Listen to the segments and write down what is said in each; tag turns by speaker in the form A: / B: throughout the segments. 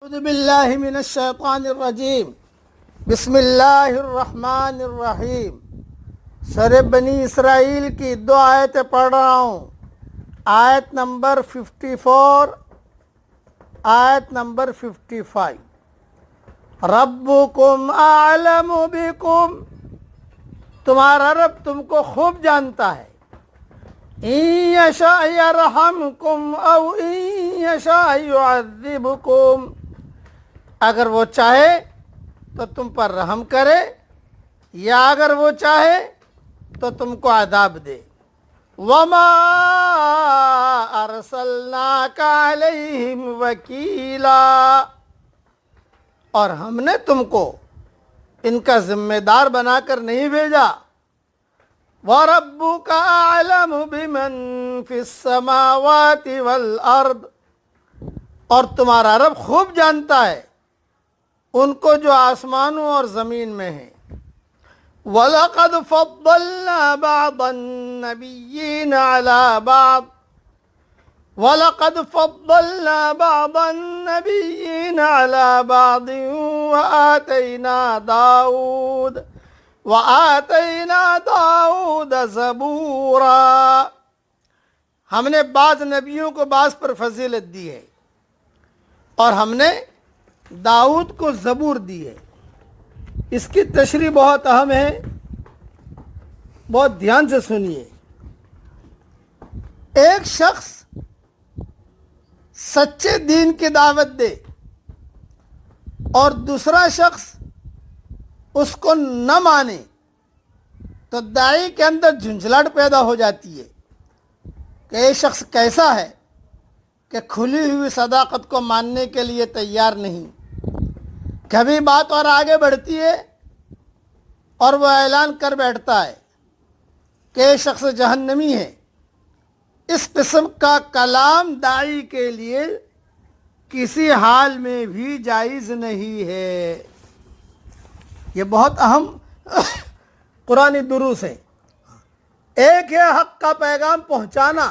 A: اعوذ باللہ من الشیطان الرجیم بسم اللہ الرحمن الرحیم۔ سورہ بنی اسرائیل کی 2 آیتیں پڑھ رہا ہوں۔ آیت نمبر 54، آیت نمبر 55۔ ربکم اعلم بکم، تمہارا رب تم کو خوب جانتا ہے۔ ان یشاء یرحمکم او ان یشاء یعذبکم، اگر وہ چاہے تو تم پر رحم کرے یا اگر وہ چاہے تو تم کو عذاب دے۔ وما ارسلناک علیہم وکیلا، اور ہم نے تم کو ان کا ذمہ دار بنا کر نہیں بھیجا۔ وَرَبُّكَ أَعْلَمُ بِمَنْ فِي السَّمَاوَاتِ وَالْأَرْضِ، اور تمہارا رب خوب جانتا ہے ان کو جو آسمانوں اور زمین میں ہیں۔ وَلَقَدْ فَضَّلْنَا بَعْضَ النَّبِيِّينَ عَلَى بَعْضٍ وَلَقَدْ فَضَّلْنَا بَعْضَ النَّبِيِّينَ عَلَى بَعْضٍ وَآتَيْنَا دَاوُودَ زَبُورًا، ہم نے بعض نبیوں کو بعض پر فضیلت دی ہے اور ہم نے داؤد کو زبور دی ہے۔ اس کی تشریح بہت اہم ہے، بہت دھیان سے سنیے۔ ایک شخص سچے دین کی دعوت دے اور دوسرا شخص اس کو نہ مانے تو داعی کے اندر جھنجھلاہٹ پیدا ہو جاتی ہے کہ یہ شخص کیسا ہے کہ کھلی ہوئی صداقت کو ماننے کے لیے تیار نہیں۔ کبھی بات اور آگے بڑھتی ہے اور وہ اعلان کر بیٹھتا ہے کہ یہ شخص جہنمی ہے۔ اس قسم کا کلام داعی کے لیے کسی حال میں بھی جائز نہیں ہے۔ یہ بہت اہم قرآنی دروس ہے۔ ایک ہے حق کا پیغام پہنچانا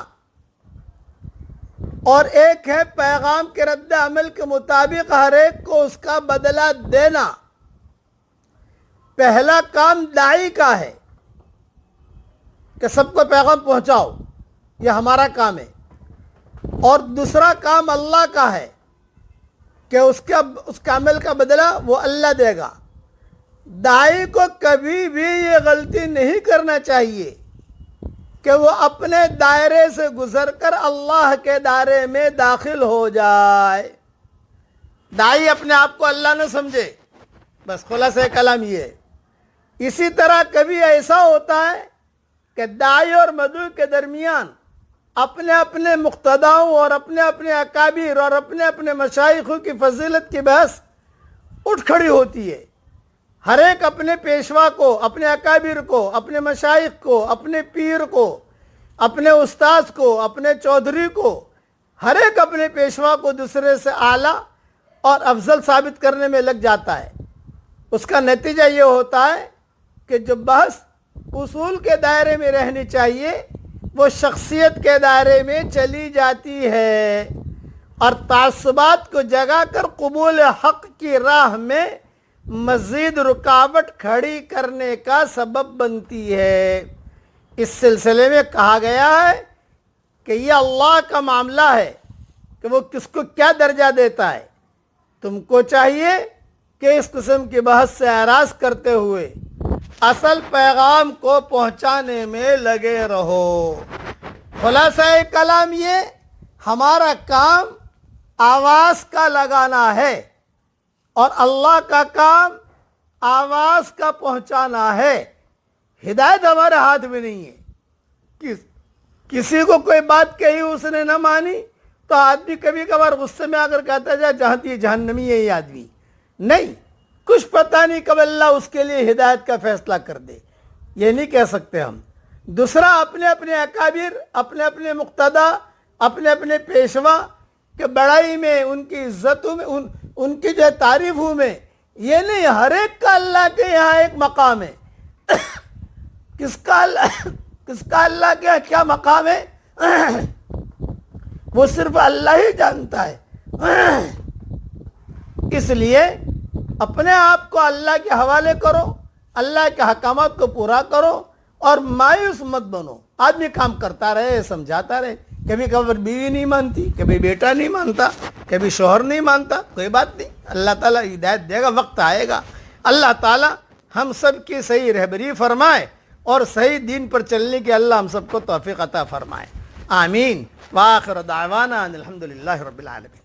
A: اور ایک ہے پیغام کے رد عمل کے مطابق ہر ایک کو اس کا بدلہ دینا۔ پہلا کام داعی کا ہے کہ سب کو پیغام پہنچاؤ، یہ ہمارا کام ہے، اور دوسرا کام اللہ کا ہے کہ اس کا عمل کا بدلہ وہ اللہ دے گا۔ داعی کو کبھی بھی یہ غلطی نہیں کرنا چاہیے کہ وہ اپنے دائرے سے گزر کر اللہ کے دائرے میں داخل ہو جائے۔ داعی اپنے آپ کو اللہ نہ سمجھے، بس خلاصہ کلام یہ ہے۔ اسی طرح کبھی ایسا ہوتا ہے کہ داعی اور مدعو کے درمیان اپنے اپنے مقتداؤں اور اپنے اپنے اکابر اور اپنے اپنے مشائخوں کی فضیلت کی بحث اٹھ کھڑی ہوتی ہے۔ ہر ایک اپنے پیشوا کو، اپنے اکابر کو، اپنے مشائخ کو، اپنے پیر کو، اپنے استاذ کو، اپنے چودھری کو، ہر ایک اپنے پیشوا کو دوسرے سے اعلیٰ اور افضل ثابت کرنے میں لگ جاتا ہے۔ اس کا نتیجہ یہ ہوتا ہے کہ جو بحث اصول کے دائرے میں رہنی چاہیے وہ شخصیت کے دائرے میں چلی جاتی ہے اور تعصبات کو جگا کر قبول حق کی راہ میں مزید رکاوٹ کھڑی کرنے کا سبب بنتی ہے۔ اس سلسلے میں کہا گیا ہے کہ یہ اللہ کا معاملہ ہے کہ وہ کس کو کیا درجہ دیتا ہے۔ تم کو چاہیے کہ اس قسم کی بحث سے اعراض کرتے ہوئے اصل پیغام کو پہنچانے میں لگے رہو۔ خلاصہ کلام یہ، ہمارا کام آواز کا لگانا ہے اور اللہ کا کام آواز کا پہنچانا ہے۔ ہدایت ہمارے ہاتھ میں نہیں ہے۔ کسی کو کوئی بات کہی اس نے نہ مانی تو آدمی کبھی کبھار غصے میں آ کر کہتا ہے جہاں جہنمی ہے یہ آدمی، نہیں، کچھ پتہ نہیں کب اللہ اس کے لیے ہدایت کا فیصلہ کر دے، یہ نہیں کہہ سکتے ہم۔ دوسرا اپنے اپنے اکابر، اپنے اپنے مقتدا، اپنے اپنے پیشوا کہ بڑائی میں، ان کی عزتوں میں، ان کی جو تعریفوں میں، یہ نہیں، ہر ایک کا اللہ کے یہاں ایک مقام ہے۔ کس کا اللہ کے یہاں کیا مقام ہے وہ صرف اللہ ہی جانتا ہے۔ اس لیے اپنے آپ کو اللہ کے حوالے کرو, اللہ کے حکامات کو پورا کرو اور مایوس مت بنو. آدمی کام کرتا رہے, سمجھاتا رہے, کبھی کبھی بیوی نہیں مانتی, کبھی بیٹا نہیں مانتا, کبھی شوہر نہیں مانتا, کوئی بات نہیں, اللہ تعالیٰ ہدایت دے گا, وقت آئے گا. اللہ تعالیٰ ہم سب کی صحیح رہبری فرمائے اور صحیح دین پر چلنے کی اللہ ہم سب کو توفیق عطا فرمائے. آمین. وآخر دعوانا ان الحمدللہ رب العالمین.